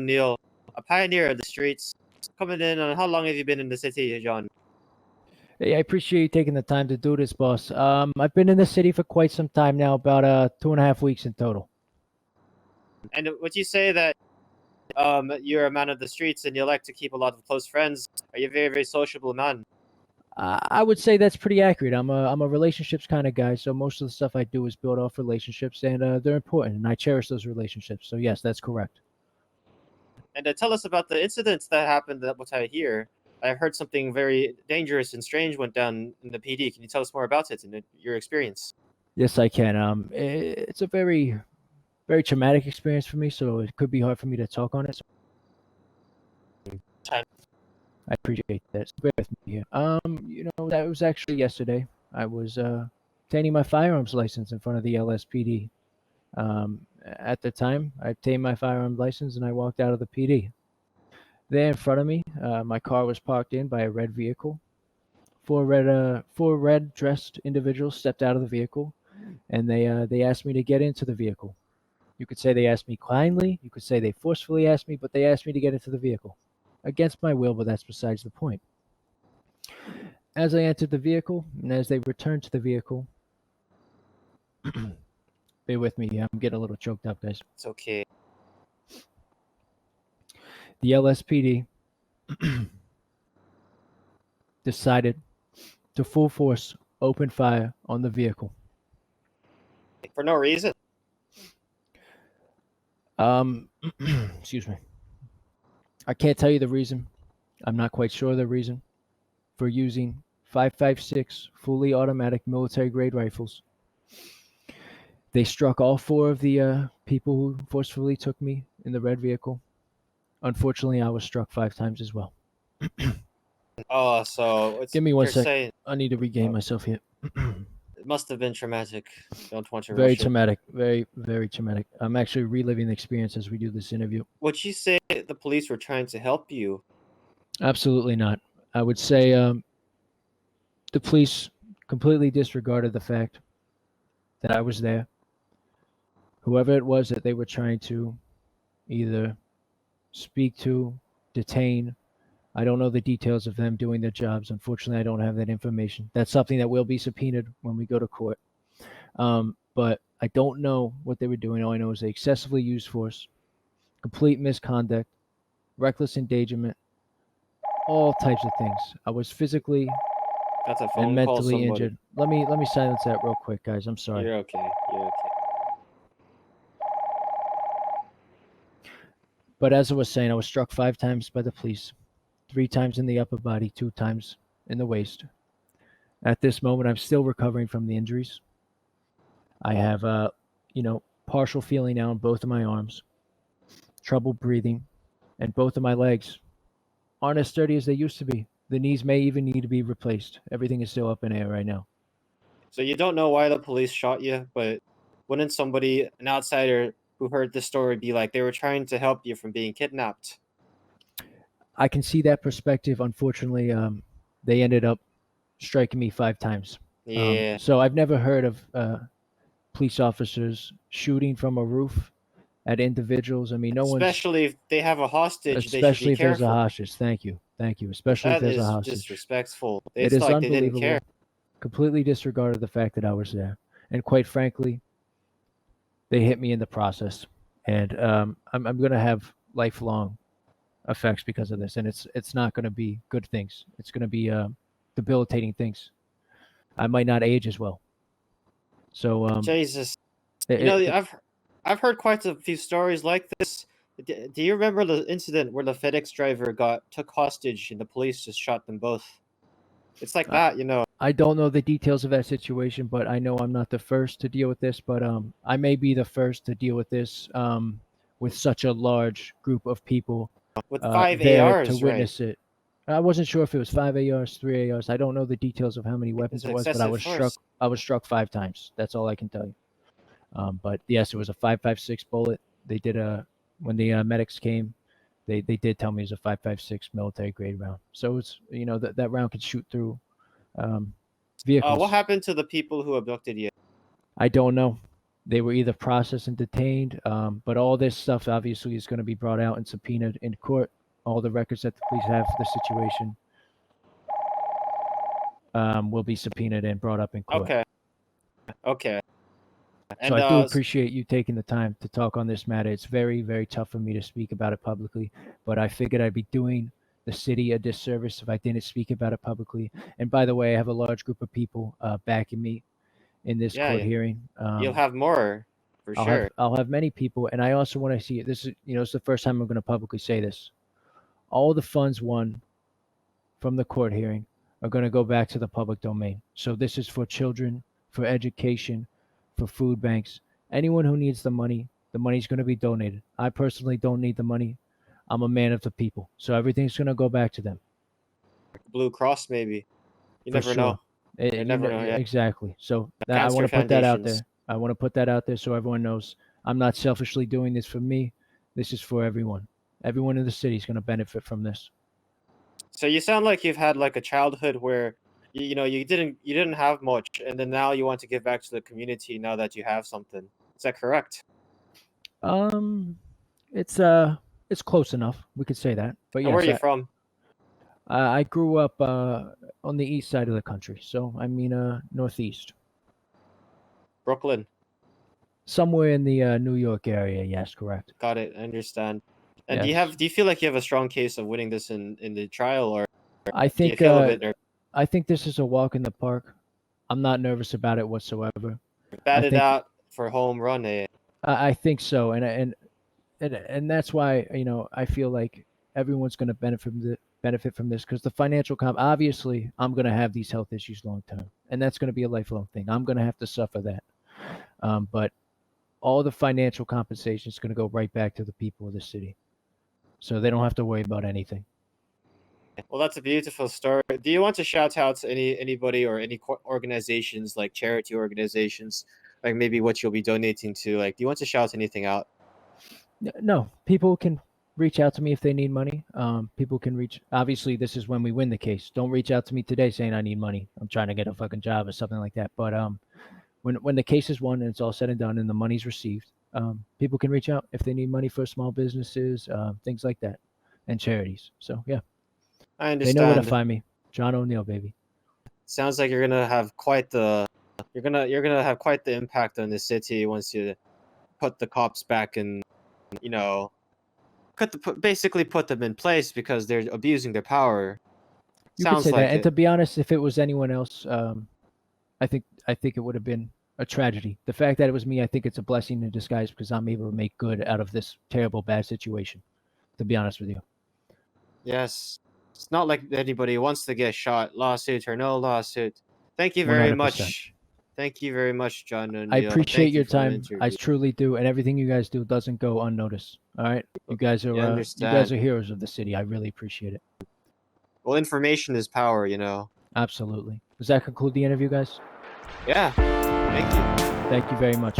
Neil, a pioneer of the streets. Coming in on how long have you been in the city, John? Hey, I appreciate you taking the time to do this, boss. I've been in the city for quite some time now, about 2.5 weeks in total. And would you say that you're a man of the streets and you like to keep a lot of close friends? Are you a very, very sociable man? I would say that's pretty accurate. I'm a relationships kind of guy, so most of the stuff I do is build off relationships, and they're important, and I cherish those relationships. So yes, that's correct. And tell us about the incidents that happened at what I hear. I've heard something very dangerous and strange went down in the PD. Can you tell us more about it and your experience? Yes, I can. It's a very, very traumatic experience for me, so it could be hard for me to talk on it. So Time. I appreciate that. So bear with me here. That was actually yesterday. I was obtaining my firearms license in front of the LSPD. At the time, I obtained my firearms license and I walked out of the PD. There in front of me, my car was parked in by a red vehicle. Four red dressed individuals stepped out of the vehicle, and they asked me to get into the vehicle. You could say they asked me kindly. You could say they forcefully asked me, but they asked me to get into the vehicle, against my will. But that's besides the point. As I entered the vehicle, and as they returned to the vehicle, bear with me. I'm getting a little choked up, guys. It's okay. The LSPD decided to full force open fire on the vehicle. For no reason? Excuse me. I can't tell you the reason. I'm not quite sure the reason for using 5.56 fully automatic military-grade rifles. They struck all four of the people who forcefully took me in the red vehicle. Unfortunately, I was struck 5 times as well. Oh, so Give me 1 second. saying I need to regain myself here. it must have been traumatic. Don't want to Very rush it. traumatic. Very, very traumatic. I'm actually reliving the experience as we do this interview. Would you say the police were trying to help you? Absolutely not. I would say the police completely disregarded the fact that I was there. Whoever it was that they were trying to either speak to, detain, I don't know the details of them doing their jobs. Unfortunately, I don't have that information. That's something that will be subpoenaed when we go to court. But I don't know what they were doing. All I know is they excessively used force, complete misconduct, reckless endangerment, all types of things. I was physically That's a phone and call. mentally Somebody. injured. Let me silence that real quick, guys. I'm sorry. You're okay. You're okay. But as I was saying, I was struck 5 times by the police, 3 times in the upper body, 2 times in the waist. At this moment, I'm still recovering from the injuries. I have, partial feeling now in both of my arms, trouble breathing, and both of my legs aren't as sturdy as they used to be. The knees may even need to be replaced. Everything is still up in air right now. So you don't know why the police shot you, but wouldn't somebody, an outsider who heard this story, be like they were trying to help you from being kidnapped? I can see that perspective. Unfortunately, they ended up striking me 5 times. Yeah. So I've never heard of police officers shooting from a roof at individuals. I mean, no one's... Especially if they have a hostage, they should Especially be if there's a careful. hostage. Thank you. Especially if That there's a is hostage. disrespectful. It It's is like they didn't unbelievable. care. Completely disregarded the fact that I was there. And quite frankly, they hit me in the process. And I'm going to have lifelong effects because of this. And it's not going to be good things. It's going to be debilitating things. I might not age as well. So Jesus. I've heard quite a few stories like this. Do you remember the incident where the FedEx driver took hostage and the police just shot them both? It's like that, I don't know the details of that situation, but I know I'm not the first to deal with this. But I may be the first to deal with this with such a large group of people with 5 there ARs, to right? witness it. I wasn't sure if it was 5 ARs, 3 ARs. I don't know the details of how many weapons it was, but I was force. struck. I was struck 5 times. That's all I can tell you. But yes, it was a 5.56 bullet. They did when the medics came, they did tell me it was a 5.56 military grade round. So it's that round could shoot through vehicles. What happened to the people who abducted you? I don't know. They were either processed and detained, but all this stuff obviously is going to be brought out and subpoenaed in court. All the records that the police have for the situation will be subpoenaed and brought up in court. Okay. Okay. So I do appreciate you taking the time to talk on this matter. It's very, very tough for me to speak about it publicly, but I figured I'd be doing the city a disservice if I didn't speak about it publicly. And by the way, I have a large group of people backing me in this court hearing. You'll have more, for sure. I'll have many people, and I also want to see it. This is, it's the first time I'm going to publicly say this. All the funds won from the court hearing are going to go back to the public domain. So this is for children, for education, for food banks. Anyone who needs the money's going to be donated. I personally don't need the money. I'm a man of the people. So everything's going to go back to them. Blue Cross, maybe. You never know. You never know. Yeah. Exactly. So I want to put that out there. I want to put that out there so everyone knows I'm not selfishly doing this for me. This is for everyone. Everyone in the city is going to benefit from this. So you sound like you've had like a childhood where you didn't have much, and then now you want to give back to the community now that you have something. Is that correct? It's close enough. We could say that. But yes, where are you from? I grew up on the east side of the country, so I mean northeast. Brooklyn. Somewhere in the New York area. Yes, correct. Got it. I understand. And yes. Do you feel like you have a strong case of winning this in the trial, or I think I think this is a walk in the park. I'm not nervous about it whatsoever. Batted out for home run, eh? I think so, and that's why I feel like everyone's going to benefit from this because the financial obviously I'm going to have these health issues long term, and that's going to be a lifelong thing. I'm going to have to suffer that, but all the financial compensation is going to go right back to the people of the city, so they don't have to worry about anything. Well, that's a beautiful story. Do you want to shout out to anybody or any organizations, like charity organizations, like maybe what you'll be donating to? Like, do you want to shout anything out? No, people can reach out to me if they need money. People can reach. Obviously, this is when we win the case. Don't reach out to me today saying I need money. I'm trying to get a fucking job or something like that. But when the case is won and it's all said and done and the money's received, people can reach out if they need money for small businesses, things like that, and charities. So yeah. I understand. They know where to find me. John O'Neill, baby. Sounds like you're gonna have quite the impact on the city once you put the cops back and basically put them in place because they're abusing their power. You could say that. And to be honest, if it was anyone else, I think it would have been a tragedy. The fact that it was me, I think it's a blessing in disguise because I'm able to make good out of this terrible, bad situation. To be honest with you. Yes. It's not like anybody wants to get shot, lawsuit or no lawsuit. Thank you very 100%. Much. Thank you very much, John O'Neill. I appreciate your time. I truly do, and everything you guys do doesn't go unnoticed. All right, you guys are heroes of the city. I really appreciate it. Well, information is power, Absolutely. Does that conclude the interview, guys? Yeah. Thank you. Thank you very much.